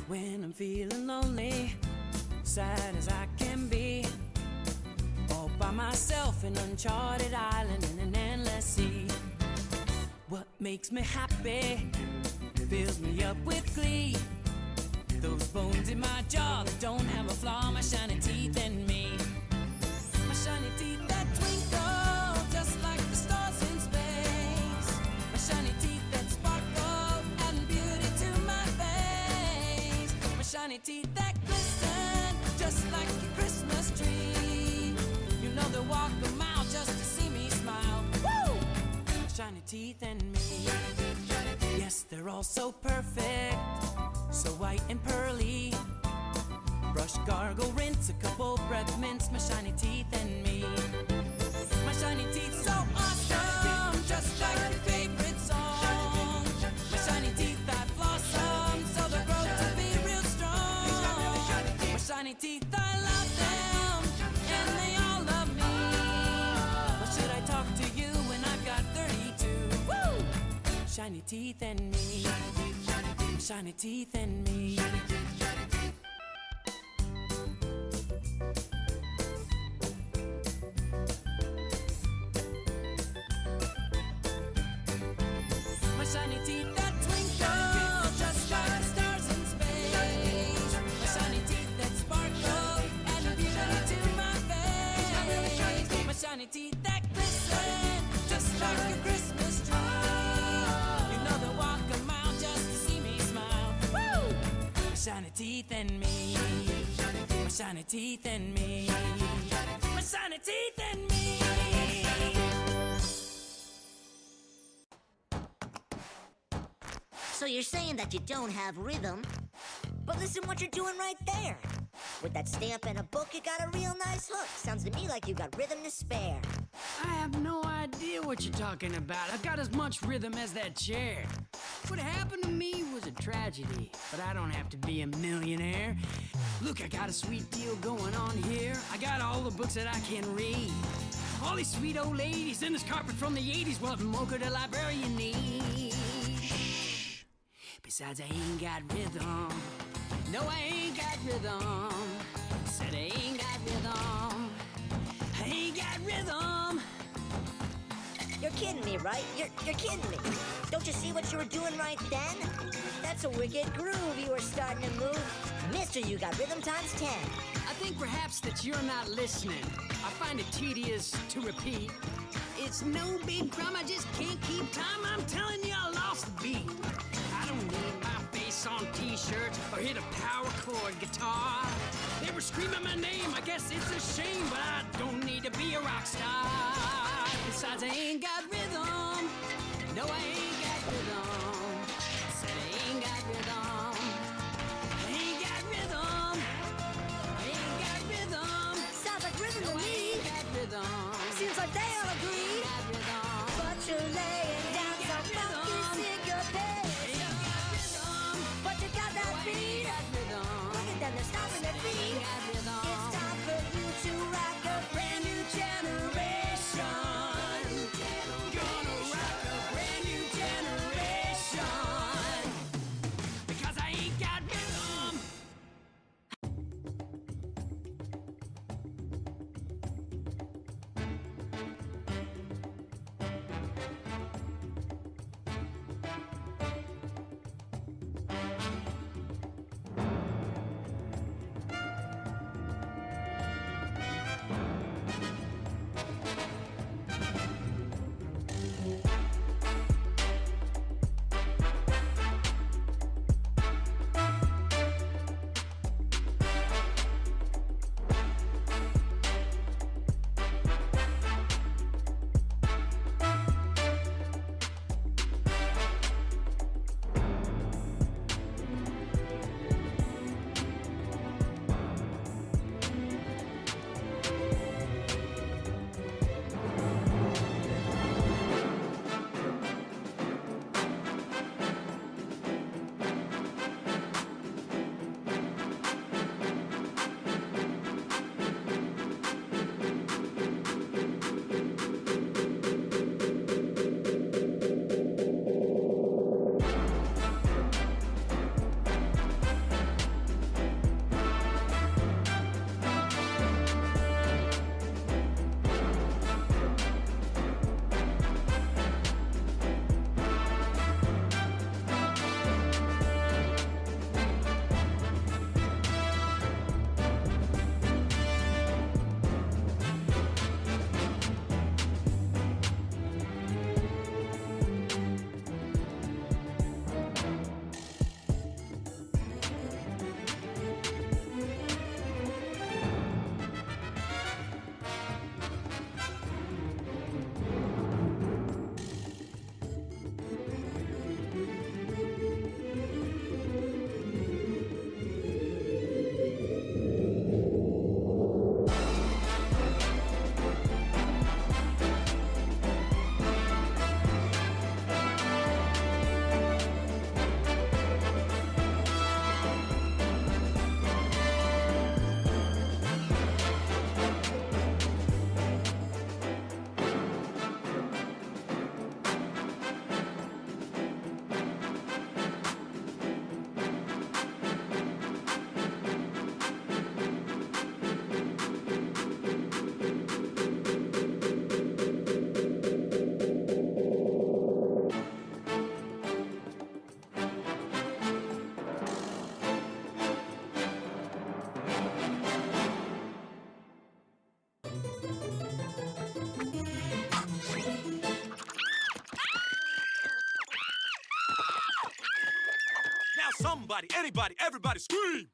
When I'm feeling lonely, sad as I can be, all by myself in uncharted island in an endless sea. What makes me happy fills me up with glee. Those bones in my jaw that don't have a flaw, my shiny teeth and me. My shiny teeth that twinkle just like the stars in space. My shiny teeth that sparkle, adding beauty to my face. My shiny teeth that glisten just like a Christmas tree. You know they'll walk a mile just to see me smile. Woo! My shiny teeth and me. Yes, they're all so perfect, so white and pearly. Brush, gargle, rinse, a couple breath mints, my shiny teeth and me. My shiny teeth so awesome, just like your favorite song. My shiny teeth that blossom, so they'll grow to be real strong. My shiny teeth, I love them, and they all love me. Or should I talk to you when I've got 32? Woo! Shiny teeth and me. Shiny teeth and me. My shiny teeth that twinkle just like the stars in space. My shiny teeth that sparkle, adding beauty to my face. My shiny teeth that glisten just like a Christmas tree. You know they'll walk a mile just to see me smile. Woo! My shiny teeth and me. My shiny teeth and me. My shiny teeth and me. So you're saying that you don't have rhythm, but listen what you're doing right there. With that stamp and a book, you got a real nice hook. Sounds to me like you got rhythm to spare. I have no idea what you're talking about. I've got as much rhythm as that chair. What happened to me was a tragedy, but I don't have to be a millionaire. Look, I got a sweet deal going on here. I got all the books that I can read. All these sweet old ladies in this carpet from the 80s. What mocha the librarian need? Besides, I ain't got rhythm. No, I ain't got rhythm. Said I ain't got rhythm. I ain't got rhythm. You're kidding me, right? You're kidding me. Don't you see what you were doing right then? That's a wicked groove you were starting to move. Mister, you got rhythm times 10. I think perhaps that you're not listening. I find it tedious to repeat. It's no big crime, I just can't keep time. I'm telling you, I lost the beat. I don't need my face on t-shirts or hit a power chord guitar. They were screaming my name, I guess it's a shame, but I don't need to be a rock star. Besides, I ain't got rhythm. No, I ain't got rhythm. Said I ain't got rhythm. I ain't got rhythm. I ain't got rhythm. Sounds like rhythm No, to I me. ain't got rhythm. Seems like they all agree. Ain't got rhythm. But you're laying down Ain't got some funky rhythm. syncopate. Ain't got rhythm. But you got that No, I beat. ain't got rhythm. Look at them, they're stomping their feet. Ain't got rhythm. It's time for you to rock a brand new generation. Gonna rock a brand new generation. now somebody, anybody, everybody scream!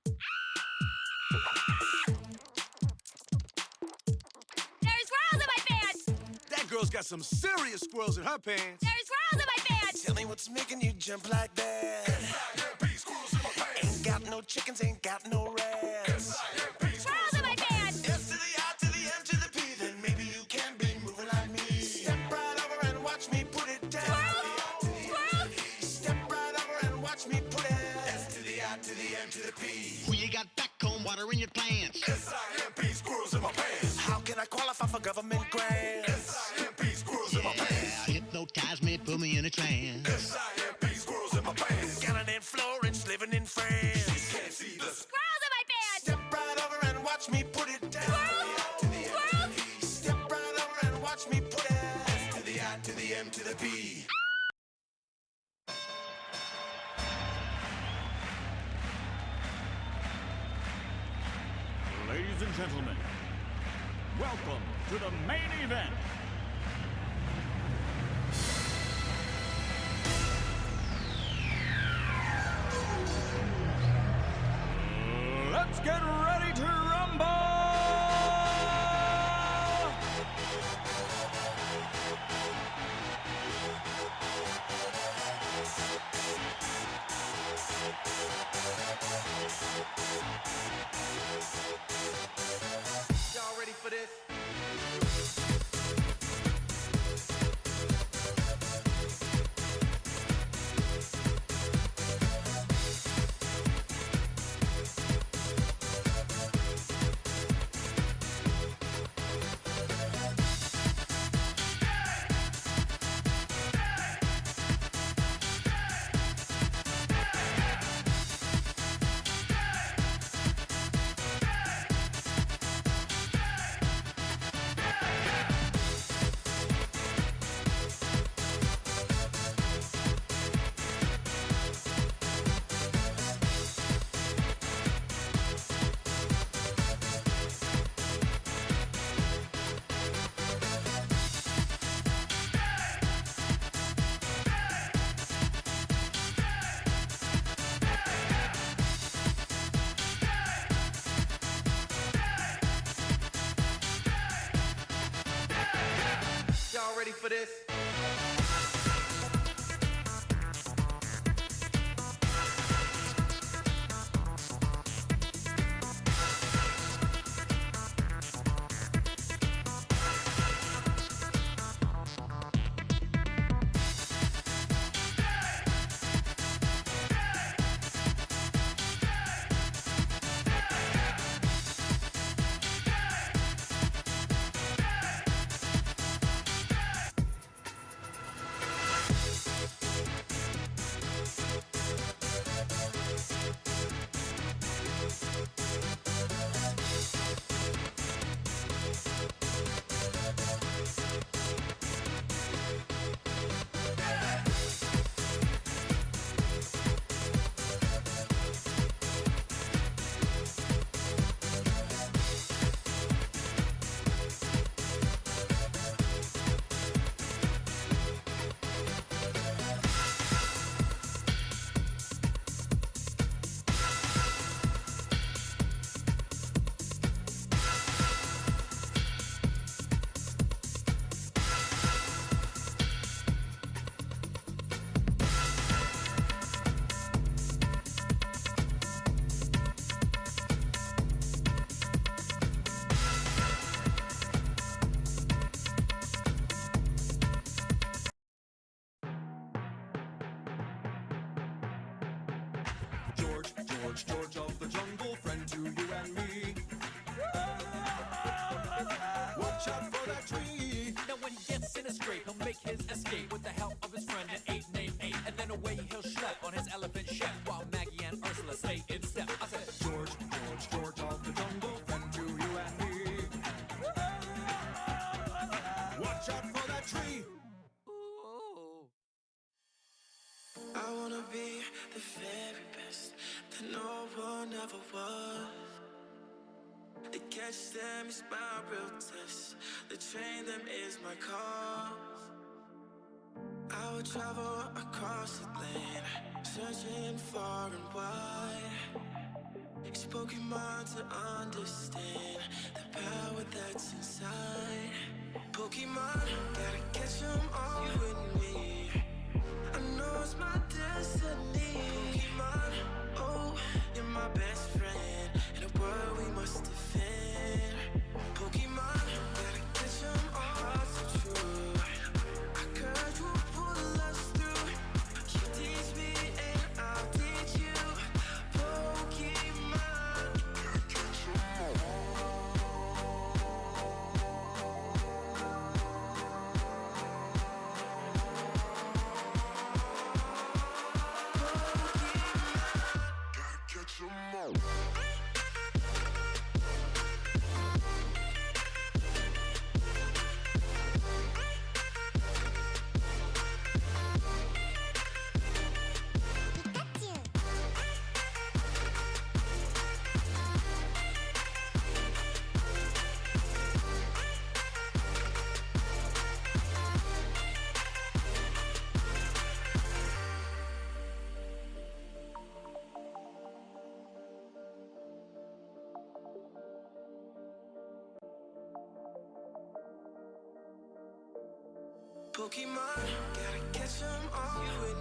There's squirrels in my pants! That girl's got some serious squirrels in her pants. There's squirrels in my pants! Tell me what's making you jump like that. S-I-M-P, squirrels in my pants. Ain't got no chickens, ain't got no rats. S-I-M-P, squirrels in my pants! S to the I to the M to the P, then maybe you can be moving like me. Step right over and watch me put it down. Squirrels! Squirrels! Step right over and watch me put it. S to the I to the M to the P. Who you got back home, water in your plants? S-I-M-P, squirrels in my pants. How can I qualify for government grants? S-I-M-P, squirrels in my pants. Hypnotize me, put me in a trance. S-I-M-P, squirrels in my pants. Got in Florence, living in France. She can't see the Squirrels in my pants! Step right over and watch me put it down. Squirrels! Squirrels! Step right over and watch me put it. S to the I to the M to the P. Ladies and gentlemen, welcome to the main event. Let's get ready to rumble! Y'all ready for this? Y'all ready for this? George of the jungle, friend to you and me. Watch out for that tree. Now when he gets in a scrape, he'll make his escape with the help of his friend, an ape named Ape. And then away he'll schlep on his elephant chef while Maggie and Ursula stay in step. I said, George of the jungle, friend to you and me. Watch out for that tree. ooh. I wanna be the very best that no one ever was. To catch them is my real test. To train them is my cause. I would travel across the land, searching far and wide. Use Pokemon to understand the power that's inside. Pokemon, gotta catch 'em all with me. I know it's my destiny. Pokemon, oh, you're my best friend in a world we must defend. Pokemon, gotta catch 'em all so true. Our courage will pull us through. You teach me and I'll teach you. Pokemon, gotta catch 'em all. Pokemon, gotta catch 'em all. You and